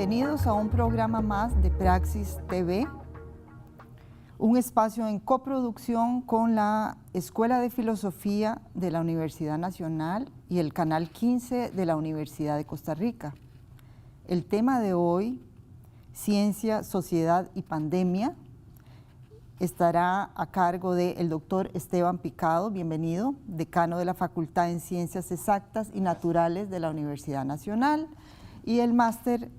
Bienvenidos a un programa más de Praxis TV, un espacio en coproducción con la Escuela de Filosofía de la Universidad Nacional y el Canal 15 de la Universidad de Costa Rica. El tema de hoy, Ciencia, Sociedad y Pandemia, estará a cargo del doctor Esteban Picado, bienvenido, decano de la Facultad en Ciencias Exactas y Naturales de la Universidad Nacional, y el máster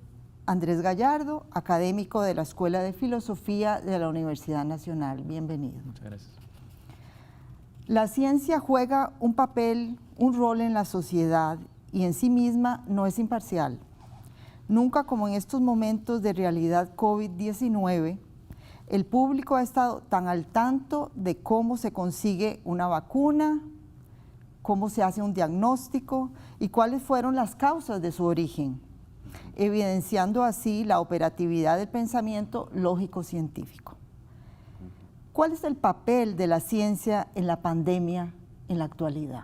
Andrés Gallardo, académico de la Escuela de Filosofía de la Universidad Nacional. Bienvenido. Muchas gracias. La ciencia juega un papel, un rol en la sociedad y en sí misma no es imparcial. Nunca como en estos momentos de realidad COVID-19, el público ha estado tan al tanto de cómo se consigue una vacuna, cómo se hace un diagnóstico y cuáles fueron las causas de su origen, evidenciando así la operatividad del pensamiento lógico-científico. ¿Cuál es el papel de la ciencia en la pandemia en la actualidad?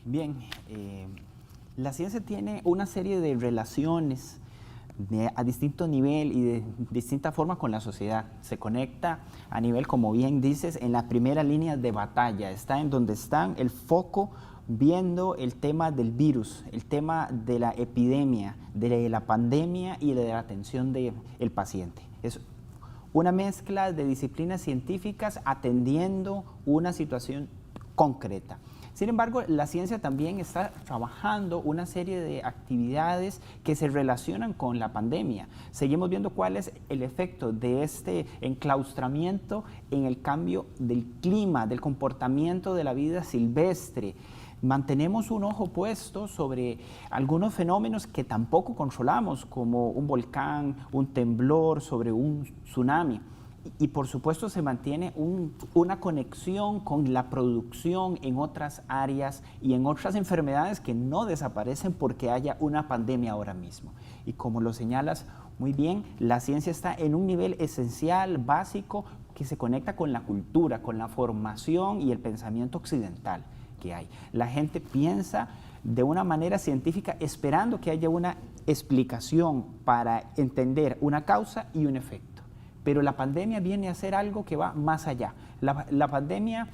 Bien, la ciencia tiene una serie de relaciones a distinto nivel y de distinta forma con la sociedad. Se conecta a nivel, como bien dices, en la primera línea de batalla. Está en donde están el foco viendo el tema del virus, el tema de la epidemia, de la pandemia y de la atención del paciente. Es una mezcla de disciplinas científicas atendiendo una situación concreta. Sin embargo, la ciencia también está trabajando una serie de actividades que se relacionan con la pandemia. Seguimos viendo cuál es el efecto de este enclaustramiento en el cambio del clima, del comportamiento de la vida silvestre. Mantenemos un ojo puesto sobre algunos fenómenos que tampoco controlamos, como un volcán, un temblor, sobre un tsunami. Y por supuesto se mantiene una conexión con la producción en otras áreas y en otras enfermedades que no desaparecen porque haya una pandemia ahora mismo. Y como lo señalas muy bien, la ciencia está en un nivel esencial, básico, que se conecta con la cultura, con la formación y el pensamiento occidental que hay. La gente piensa de una manera científica esperando que haya una explicación para entender una causa y un efecto. Pero la pandemia viene a ser algo que va más allá. La pandemia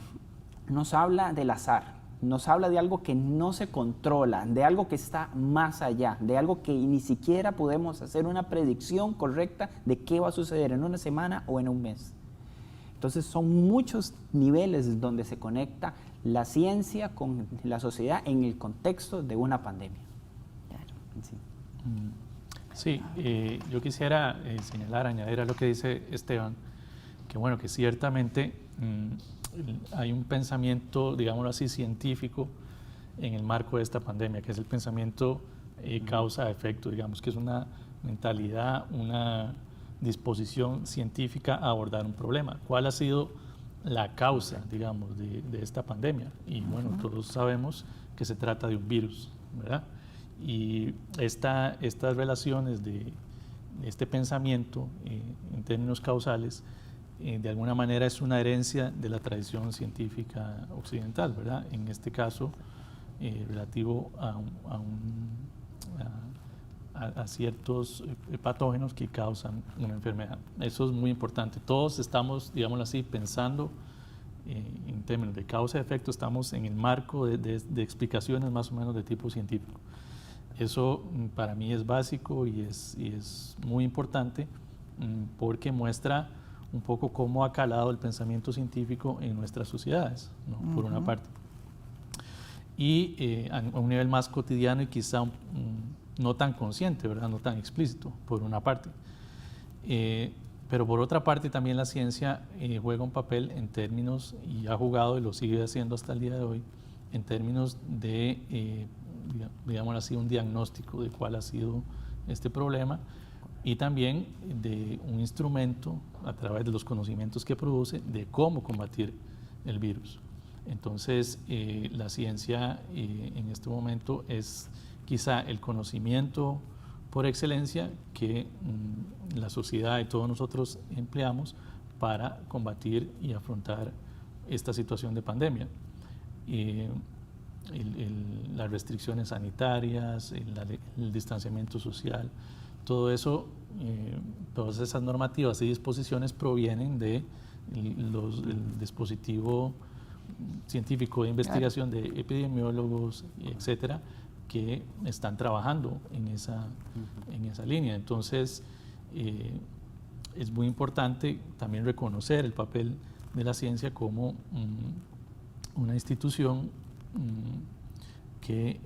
nos habla del azar, nos habla de algo que no se controla, de algo que está más allá, de algo que ni siquiera podemos hacer una predicción correcta de qué va a suceder en una semana o en un mes. Entonces son muchos niveles donde se conecta la ciencia con la sociedad en el contexto de una pandemia. Sí. Sí, yo quisiera señalar, añadir a lo que dice Esteban, que bueno, que ciertamente hay un pensamiento, digámoslo así, científico en el marco de esta pandemia, que es el pensamiento causa-efecto, digamos, que es una mentalidad, una disposición científica a abordar un problema. ¿Cuál ha sido la causa, digamos, de esta pandemia? Y bueno, todos sabemos que se trata de un virus, ¿verdad? Y estas relaciones de este pensamiento en términos causales, de alguna manera es una herencia de la científica occidental, ¿verdad? En este caso, relativo a ciertos patógenos que causan una enfermedad. Eso es muy importante. Todos estamos, digámoslo así, pensando en términos de causa y efecto, estamos en el marco de explicaciones más o menos de tipo científico. Eso para mí es básico y es muy importante porque muestra un poco cómo ha calado el pensamiento científico en nuestras sociedades, ¿no? Por una parte. Y a un nivel más cotidiano y quizá no tan consciente, ¿verdad? No tan explícito, por una parte. Pero por otra parte también la ciencia juega un papel en términos, y ha jugado y lo sigue haciendo hasta el día de hoy, en términos de digámoslo así, un diagnóstico de cuál ha sido este problema y también de un instrumento a través de los conocimientos que produce de cómo combatir el virus. Entonces, la ciencia en este momento es quizá el conocimiento por excelencia que la sociedad y todos nosotros empleamos para combatir y afrontar esta situación de pandemia. las restricciones sanitarias, el distanciamiento social, todo eso, todas esas normativas y disposiciones provienen del dispositivo científico de investigación de epidemiólogos, etcétera, que están trabajando en esa línea. Entonces, es muy importante también reconocer el papel de la ciencia como una institución que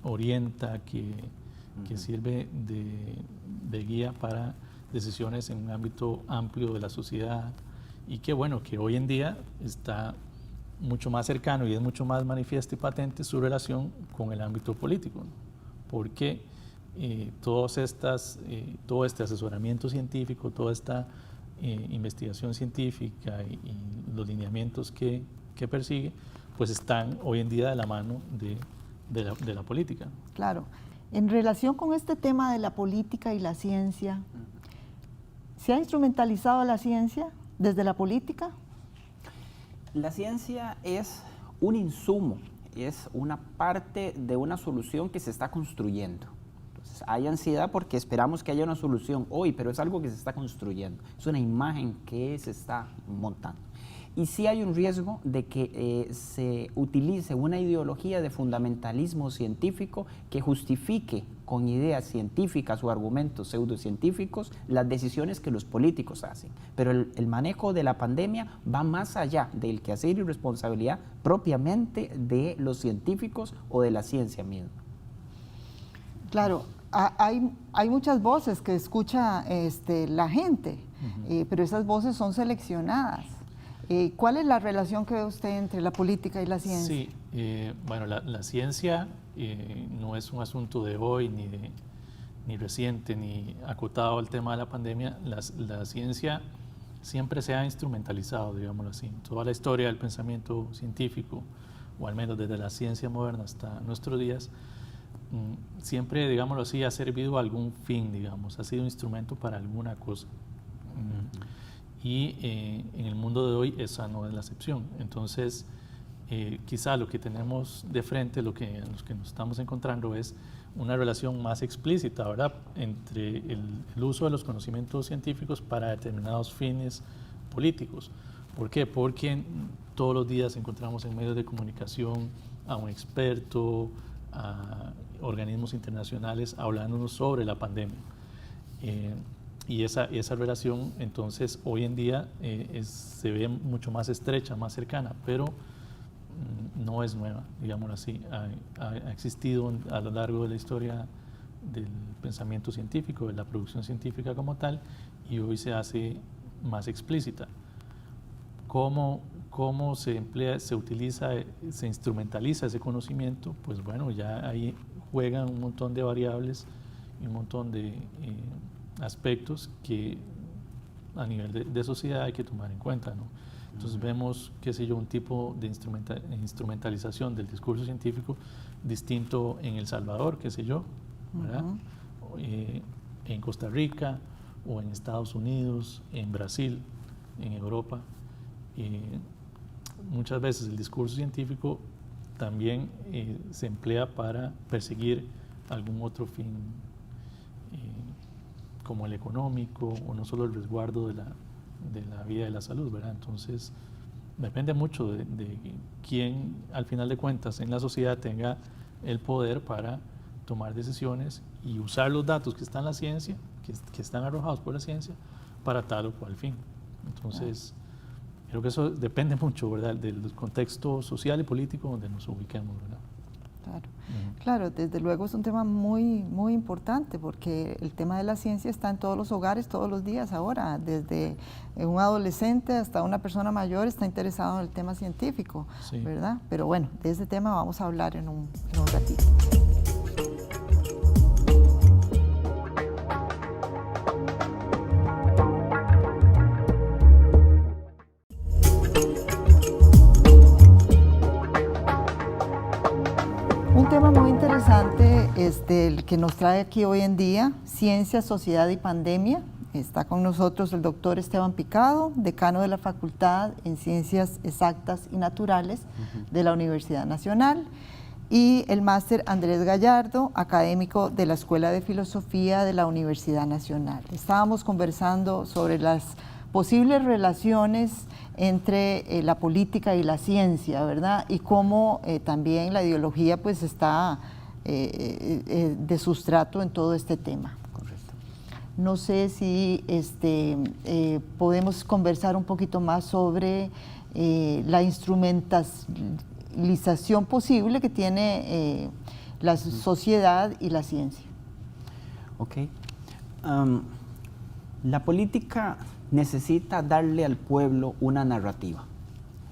orienta, que sirve de guía para decisiones en un ámbito amplio de la sociedad, y que bueno, que hoy en día está mucho más cercano y es mucho más manifiesto y patente su relación con el ámbito político, ¿no? Porque todo este asesoramiento científico, toda esta investigación científica y los lineamientos que persigue, pues están hoy en día de la mano de la política. Claro. En relación con este tema de la política y la ciencia, ¿se ha instrumentalizado la ciencia desde la política? La ciencia es un insumo, es una parte de una solución que se está construyendo. Entonces, hay ansiedad porque esperamos que haya una solución hoy, pero es algo que se está construyendo. Es una imagen que se está montando. Y sí hay un riesgo de que se utilice una ideología de fundamentalismo científico que justifique con ideas científicas o argumentos pseudocientíficos las decisiones que los políticos hacen. Pero el manejo de la pandemia va más allá del quehacer y responsabilidad propiamente de los científicos o de la ciencia misma. Claro, hay muchas voces que escucha la gente, pero esas voces son seleccionadas. ¿Cuál es la relación que ve usted entre la política y la ciencia? Sí, bueno, la ciencia no es un asunto de hoy, ni reciente, ni acotado al tema de la pandemia. La ciencia siempre se ha instrumentalizado, digámoslo así. Toda la historia del pensamiento científico, o al menos desde la ciencia moderna hasta nuestros días, siempre, digámoslo así, ha servido a algún fin, digamos, ha sido instrumento para alguna cosa. Y en el mundo de hoy esa no es la excepción. Entonces, quizá lo que tenemos de frente, los que nos estamos encontrando es una relación más explícita, ¿verdad?, entre el uso de los conocimientos científicos para determinados fines políticos. ¿Por qué? Porque todos los días encontramos en medios de comunicación a un experto, a organismos internacionales hablándonos sobre la pandemia. Y esa relación, entonces, hoy en día se ve mucho más estrecha, más cercana, pero no es nueva, digámoslo así. Ha existido a lo largo de la historia del pensamiento científico, de la producción científica como tal, y hoy se hace más explícita. ¿Cómo se emplea, se utiliza, se instrumentaliza ese conocimiento? Pues bueno, ya ahí juegan un montón de variables y un montón de aspectos que a nivel de sociedad hay que tomar en cuenta, ¿no? Entonces vemos, qué sé yo, un tipo de instrumentalización del discurso científico distinto en El Salvador, qué sé yo, ¿verdad? En Costa Rica, o en Estados Unidos, en Brasil, en Europa. Muchas veces el discurso científico también se emplea para perseguir algún otro fin, como el económico, o no solo el resguardo de la vida y la salud, ¿verdad? Entonces, depende mucho de quién, al final de cuentas, en la sociedad tenga el poder para tomar decisiones y usar los datos que están en la ciencia, que están arrojados por la ciencia, para tal o cual fin. Entonces, creo que eso depende mucho, ¿verdad?, del contexto social y político donde nos ubiquemos, ¿verdad? Claro. Claro, desde luego es un tema muy, muy importante, porque el tema de la ciencia está en todos los hogares todos los días ahora, desde un adolescente hasta una persona mayor está interesado en el tema científico, sí, ¿verdad? Pero bueno, de ese tema vamos a hablar en un ratito. El que nos trae aquí hoy en día, Ciencia, Sociedad y Pandemia, Está con nosotros el doctor Esteban Picado, decano de la Facultad en Ciencias Exactas y Naturales de la Universidad Nacional, y el máster Andrés Gallardo, académico de la Escuela de Filosofía de la Universidad Nacional. Estábamos conversando sobre las posibles relaciones entre la política y la ciencia, ¿verdad? Y cómo también la ideología pues está de sustrato en todo este tema. No sé si podemos conversar un poquito más sobre la instrumentalización posible que tiene la sociedad y la ciencia. Ok. La política necesita darle al pueblo una narrativa.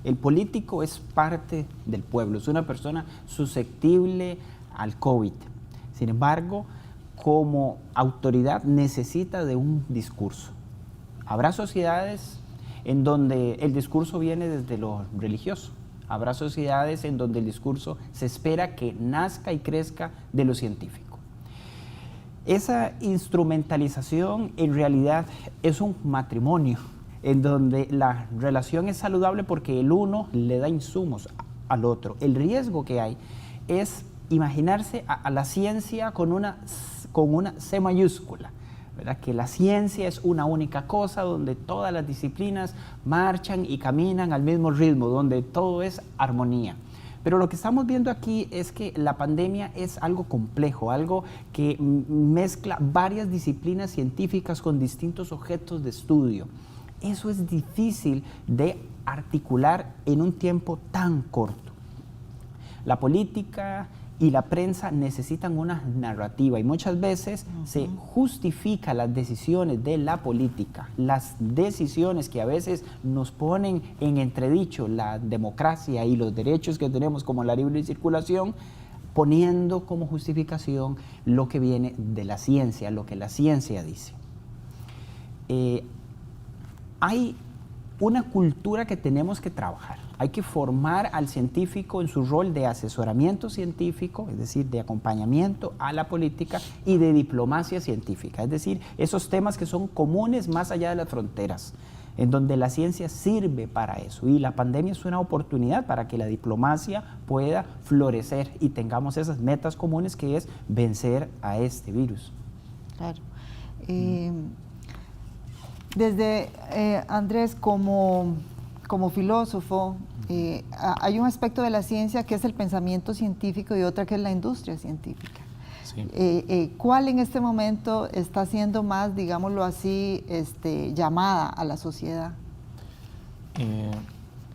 El político es parte del pueblo, es una persona susceptible al COVID. Sin embargo, como autoridad necesita de un discurso. Habrá sociedades en donde el discurso viene desde lo religioso. Habrá sociedades en donde el discurso se espera que nazca y crezca de lo científico. Esa instrumentalización en realidad es un matrimonio en donde la relación es saludable porque el uno le da insumos al otro. El riesgo que hay es imaginarse a la ciencia con una C mayúscula, ¿verdad? Que la ciencia es una única cosa donde todas las disciplinas marchan y caminan al mismo ritmo, donde todo es armonía. Pero lo que estamos viendo aquí es que la pandemia es algo complejo, algo que mezcla varias disciplinas científicas con distintos objetos de estudio. Eso es difícil de articular en un tiempo tan corto. La política y la prensa necesitan una narrativa y muchas veces se justifica las decisiones de la política, las decisiones que a veces nos ponen en entredicho la democracia y los derechos que tenemos como la libre circulación, poniendo como justificación lo que viene de la ciencia, lo que la ciencia dice. Hay una cultura que tenemos que trabajar. Hay que formar al científico en su rol de asesoramiento científico, es decir, de acompañamiento a la política y de diplomacia científica, es decir, esos temas que son comunes más allá de las fronteras, en donde la ciencia sirve para eso. Y la pandemia es una oportunidad para que la diplomacia pueda florecer y tengamos esas metas comunes que es vencer a este virus. Claro. Desde Andrés, como filósofo, hay un aspecto de la ciencia que es el pensamiento científico y otra que es la industria científica. Sí. ¿Cuál en este momento está siendo más, digámoslo así, llamada a la sociedad?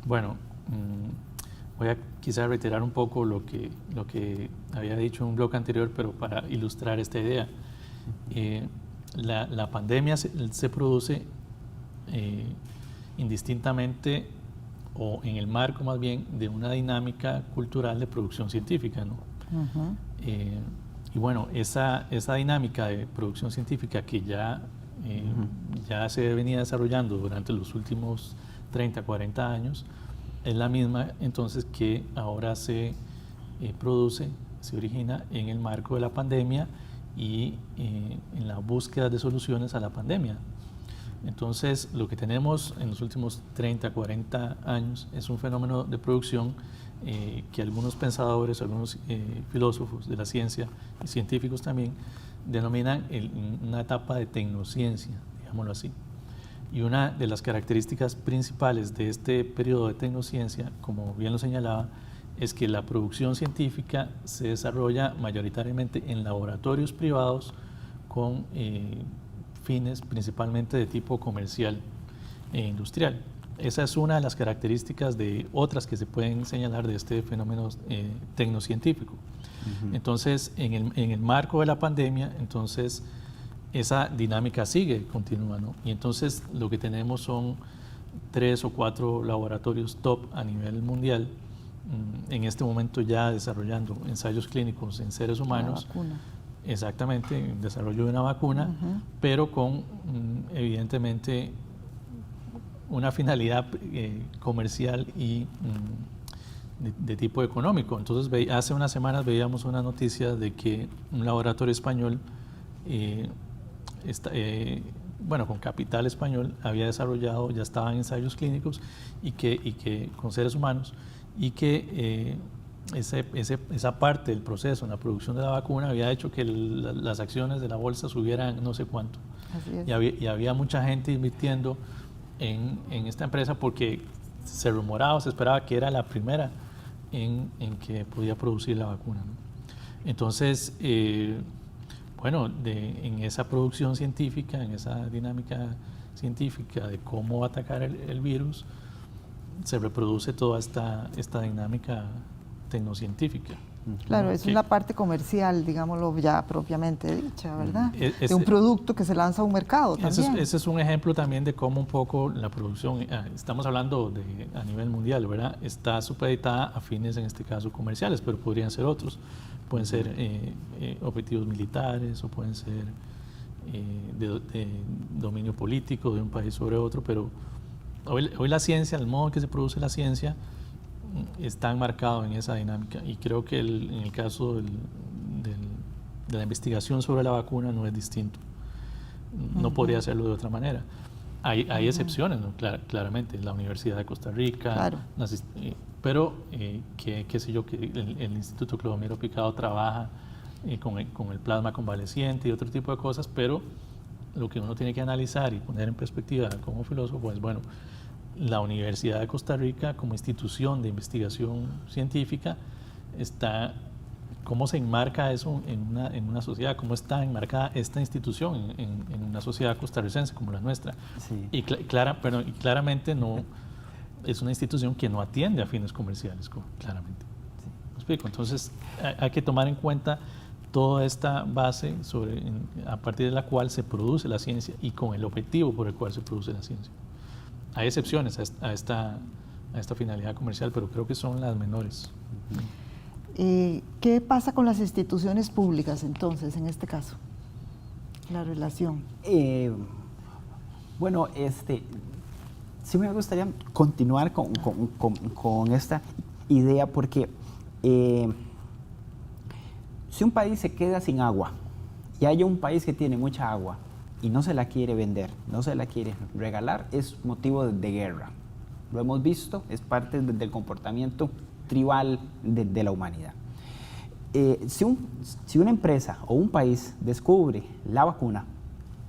Bueno, voy a quizás reiterar un poco lo que había dicho en un bloque anterior, pero para ilustrar esta idea. La pandemia se produce indistintamente o en el marco más bien de una dinámica cultural de producción científica, ¿no? Y bueno, esa dinámica de producción científica que ya se venía desarrollando durante los últimos 30, 40 años, es la misma entonces que ahora se produce, se origina en el marco de la pandemia y en la búsqueda de soluciones a la pandemia. Entonces, lo que tenemos en los últimos 30, 40 años es un fenómeno de producción que algunos pensadores, algunos filósofos de la ciencia y científicos también denominan una etapa de tecnociencia, digámoslo así. Y una de las características principales de este periodo de tecnociencia, como bien lo señalaba, es que la producción científica se desarrolla mayoritariamente en laboratorios privados con fines principalmente de tipo comercial e industrial. Esa es una de las características de otras que se pueden señalar de este fenómeno tecnocientífico. Entonces, en el marco de la pandemia, entonces, esa dinámica continúa, ¿no? Y entonces lo que tenemos son 3 o 4 laboratorios top a nivel mundial, en este momento ya desarrollando ensayos clínicos en seres humanos. Una vacuna. Exactamente, el desarrollo de una vacuna, pero con evidentemente una finalidad comercial y de tipo económico. Entonces, hace unas semanas veíamos una noticia de que un laboratorio español bueno, con capital español había desarrollado, ya estaban ensayos clínicos y que con seres humanos, y que esa parte del proceso en la producción de la vacuna había hecho que las acciones de la bolsa subieran no sé cuánto. Así es. Y había mucha gente invirtiendo en esta empresa porque se rumoraba, se esperaba que era la primera en que podía producir la vacuna, ¿no? Entonces, bueno, en esa producción científica, en esa dinámica científica de cómo atacar el virus, se reproduce toda esta dinámica tecnocientífica. Claro, es que- la parte comercial, digámoslo ya propiamente dicha, ¿verdad? Es- de un producto que se lanza a un mercado también. Ese es un ejemplo también de cómo un poco la producción, estamos hablando a nivel mundial, ¿verdad? Está supeditada a fines, en este caso, comerciales, pero podrían ser otros. Pueden ser objetivos militares o pueden ser de dominio político de un país sobre otro, pero hoy la ciencia, el modo en que se produce la ciencia, está enmarcado en esa dinámica, y creo que en el caso de la investigación sobre la vacuna no es distinto. No podría hacerlo de otra manera. Hay excepciones, ¿no? Claramente, la Universidad de Costa Rica, Claro. pero qué sé yo, que el Instituto Clodomiro Picado trabaja con el plasma convaleciente y otro tipo de cosas, pero lo que uno tiene que analizar y poner en perspectiva como filósofo es, bueno, la Universidad de Costa Rica como institución de investigación científica ¿cómo se enmarca eso en una sociedad? ¿Cómo está enmarcada esta institución en una sociedad costarricense como la nuestra? Sí. Y claramente no es una institución que no atiende a fines comerciales, claramente. ¿Me explico? Entonces hay que tomar en cuenta toda esta base a partir de la cual se produce la ciencia y con el objetivo por el cual se produce la ciencia. Hay excepciones a esta finalidad comercial, pero creo que son las menores. ¿Qué pasa con las instituciones públicas entonces, en este caso? La relación. Bueno, sí me gustaría continuar con esta idea porque si un país se queda sin agua y hay un país que tiene mucha agua y no se la quiere vender, no se la quiere regalar, es motivo de guerra. Lo hemos visto, es parte del comportamiento tribal de la humanidad. Si una empresa o un país descubre la vacuna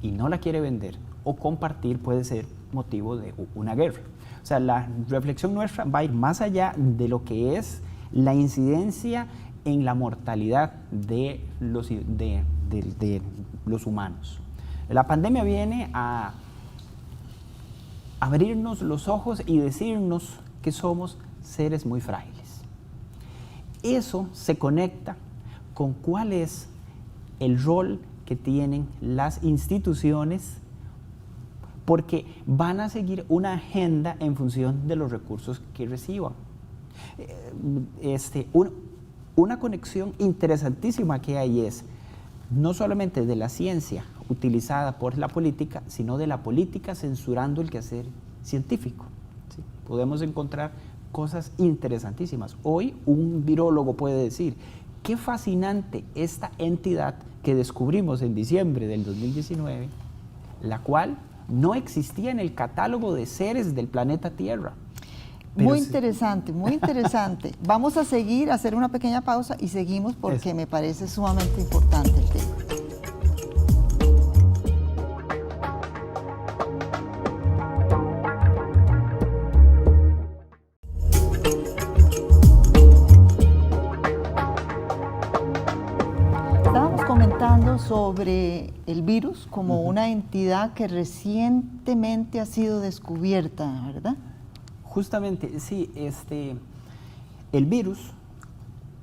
y no la quiere vender o compartir, puede ser motivo de una guerra. O sea, la reflexión nuestra va a ir más allá de lo que es la incidencia en la mortalidad de los humanos. La pandemia viene a abrirnos los ojos y decirnos que somos seres muy frágiles. Eso se conecta con cuál es el rol que tienen las instituciones, porque van a seguir una agenda en función de los recursos que reciban. Una conexión interesantísima que hay es no solamente de la ciencia utilizada por la política, sino de la política censurando el quehacer científico. ¿Sí? Podemos encontrar cosas interesantísimas. Hoy un virólogo puede decir, qué fascinante esta entidad que descubrimos en diciembre del 2019, la cual no existía en el catálogo de seres del planeta Tierra. Muy interesante, muy interesante. Vamos a seguir, a hacer una pequeña pausa y seguimos porque me parece sumamente importante el tema. Estábamos comentando sobre el virus como una entidad que recientemente ha sido descubierta, ¿verdad? Justamente, sí, el virus,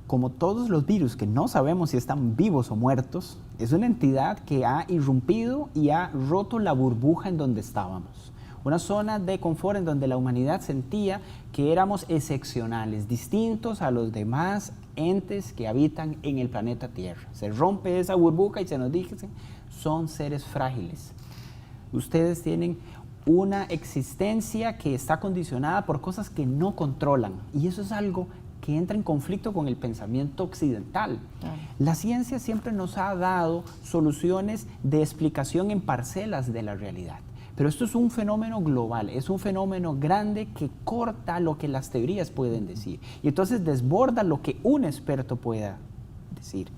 como todos los virus que no sabemos si están vivos o muertos, es una entidad que ha irrumpido y ha roto la burbuja en donde estábamos. Una zona de confort en donde la humanidad sentía que éramos excepcionales, distintos a los demás entes que habitan en el planeta Tierra. Se rompe esa burbuja y se nos dice, son seres frágiles. Ustedes tienen una existencia que está condicionada por cosas que no controlan, y eso es algo que entra en conflicto con el pensamiento occidental. Claro. La ciencia siempre nos ha dado soluciones de explicación en parcelas de la realidad. Pero esto es un fenómeno global, es un fenómeno grande que corta lo que las teorías pueden decir y entonces desborda lo que un experto pueda decir.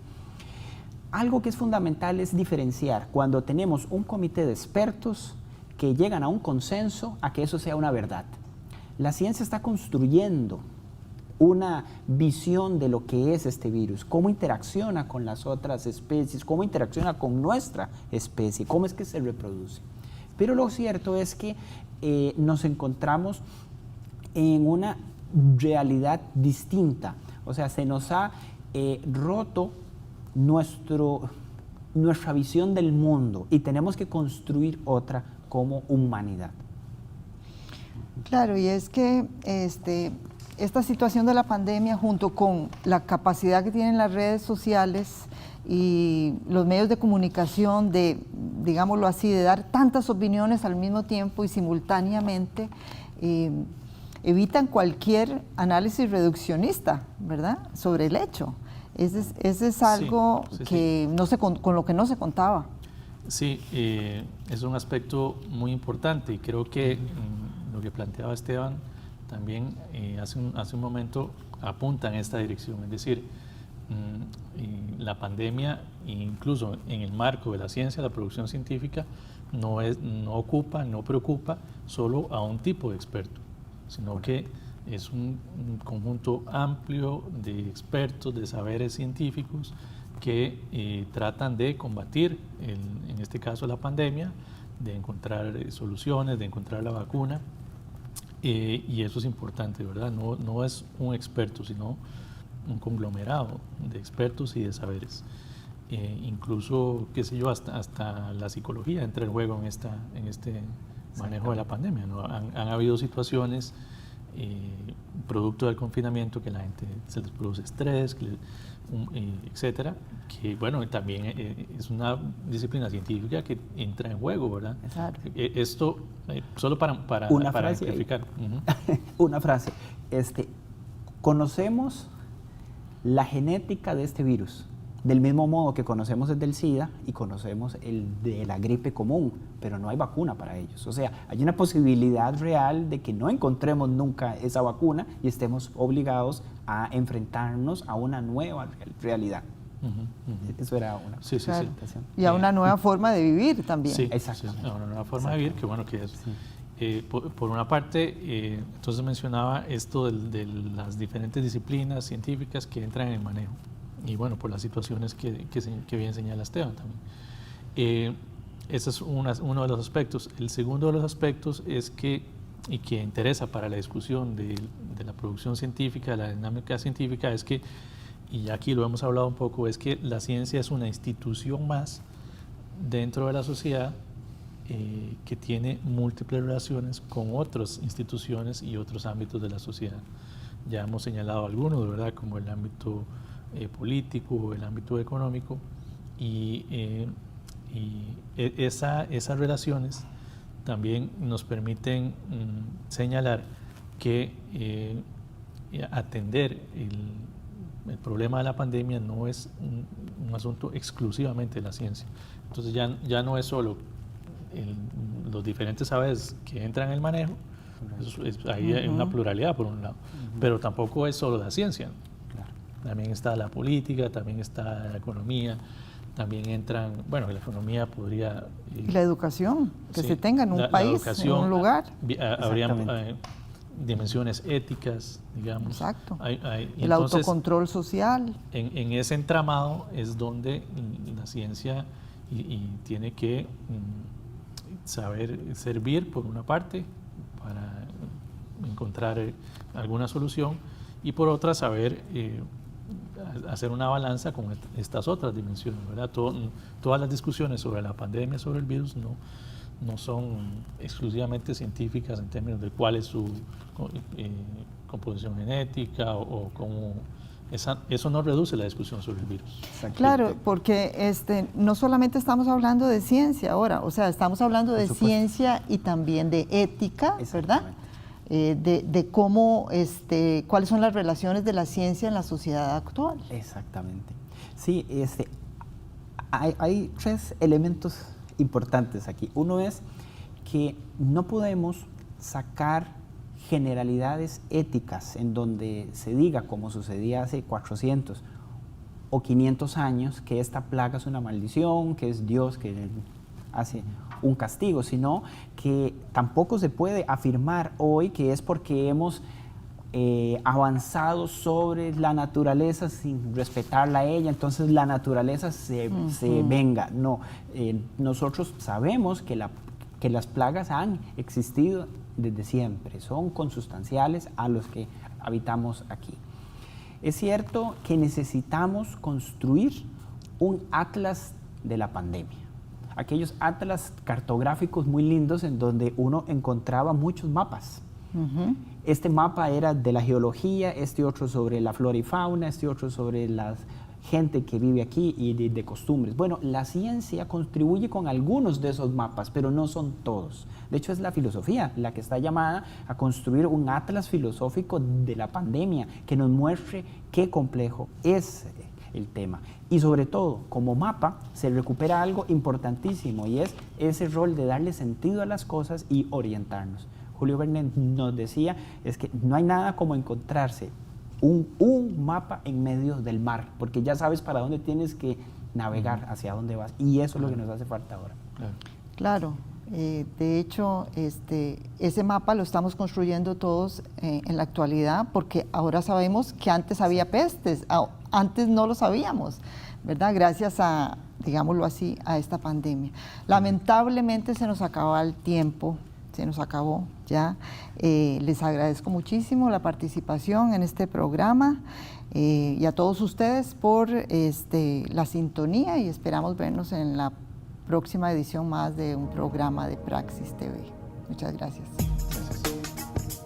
Algo que es fundamental es diferenciar cuando tenemos un comité de expertos que llegan a un consenso a que eso sea una verdad. La ciencia está construyendo una visión de lo que es este virus, cómo interacciona con las otras especies, cómo interacciona con nuestra especie, cómo es que se reproduce. Pero lo cierto es que nos encontramos en una realidad distinta, o sea, se nos ha roto nuestra visión del mundo y tenemos que construir otra como humanidad. Claro, y es que esta situación de la pandemia, junto con la capacidad que tienen las redes sociales y los medios de comunicación de, digámoslo así, de dar tantas opiniones al mismo tiempo y simultáneamente, evitan cualquier análisis reduccionista, ¿verdad?, sobre el hecho. Ese es algo que no se, con lo que no se contaba. Sí, es un aspecto muy importante y creo que lo que planteaba Esteban también hace un momento apunta en esta dirección, es decir, la pandemia, incluso en el marco de la ciencia, la producción científica, no preocupa solo a un tipo de experto, sino que es un conjunto amplio de expertos, de saberes científicos que tratan de combatir, en este caso, la pandemia, de encontrar soluciones, de encontrar la vacuna, y eso es importante, ¿verdad? No es un experto, sino un conglomerado de expertos y de saberes. Incluso, qué sé yo, hasta la psicología entra en juego en este manejo de la pandemia, ¿no? Han habido situaciones producto del confinamiento que la gente se les produce estrés, etcétera, que bueno, también es una disciplina científica que entra en juego, ¿verdad? Exacto. Esto, solo para ejemplificar. Una frase, conocemos la genética de este virus, del mismo modo que conocemos el del SIDA y conocemos el de la gripe común, pero no hay vacuna para ellos. O sea, hay una posibilidad real de que no encontremos nunca esa vacuna y estemos obligados a enfrentarnos a una nueva realidad. Eso era una presentación. Y a una nueva forma de vivir también. Sí, exacto. A una nueva forma de vivir, que bueno que es. Sí. Por una parte, entonces mencionaba esto de las diferentes disciplinas científicas que entran en el manejo. Y bueno, por las situaciones que bien señala Esteban también. Ese es uno de los aspectos. El segundo de los aspectos es que interesa para la discusión de la producción científica, de la dinámica científica, es que, y aquí lo hemos hablado un poco, es que la ciencia es una institución más dentro de la sociedad que tiene múltiples relaciones con otras instituciones y otros ámbitos de la sociedad. Ya hemos señalado algunos, ¿verdad?, como el ámbito político, el ámbito económico, y esas relaciones también nos permiten señalar que atender el problema de la pandemia no es un asunto exclusivamente de la ciencia. Entonces ya no es solo los diferentes saberes que entran en el manejo, ahí hay una pluralidad por un lado, pero tampoco es solo la ciencia. También está la política, también está la economía, también entran, bueno, la economía podría... y la educación, que se tenga en un país, en un lugar. Habrían dimensiones éticas, digamos. Exacto. El entonces, autocontrol social. En ese entramado es donde la ciencia tiene que saber servir, por una parte, para encontrar alguna solución, y por otra saber hacer una balanza con estas otras dimensiones, ¿verdad? Todas las discusiones sobre la pandemia, sobre el virus, no son exclusivamente científicas en términos de cuál es su composición genética o cómo... Eso no reduce la discusión sobre el virus. Claro, porque no solamente estamos hablando de ciencia ahora, o sea, estamos hablando de ciencia y también de ética, ¿verdad? de cómo, cuáles son las relaciones de la ciencia en la sociedad actual. Exactamente. Sí, hay 3 elementos importantes aquí. Uno es que no podemos sacar generalidades éticas en donde se diga, como sucedía hace 400 o 500 años, que esta plaga es una maldición, que es Dios que hace un castigo, sino que tampoco se puede afirmar hoy que es porque hemos avanzado sobre la naturaleza sin respetarla a ella, entonces la naturaleza se venga. No, nosotros sabemos que las plagas han existido desde siempre, son consustanciales a los que habitamos aquí. Es cierto que necesitamos construir un atlas de la pandemia, aquellos atlas cartográficos muy lindos en donde uno encontraba muchos mapas. Este mapa era de la geología, este otro sobre la flora y fauna, este otro sobre la gente que vive aquí y de costumbres. Bueno, la ciencia contribuye con algunos de esos mapas, pero no son todos. De hecho, es la filosofía la que está llamada a construir un atlas filosófico de la pandemia que nos muestre qué complejo es el tema. Y sobre todo, como mapa, se recupera algo importantísimo y es ese rol de darle sentido a las cosas y orientarnos. Julio Verne nos decía, es que no hay nada como encontrarse un mapa en medio del mar, porque ya sabes para dónde tienes que navegar, hacia dónde vas, y eso es lo que nos hace falta ahora. Claro, de hecho, ese mapa lo estamos construyendo todos en la actualidad, porque ahora sabemos que antes había pestes, antes no lo sabíamos, ¿verdad? Gracias a, digámoslo así, a esta pandemia. Lamentablemente se nos acaba el tiempo. Se nos acabó ya. Les agradezco muchísimo la participación en este programa y a todos ustedes por la sintonía y esperamos vernos en la próxima edición más de un programa de Praxis TV. Muchas gracias. Gracias.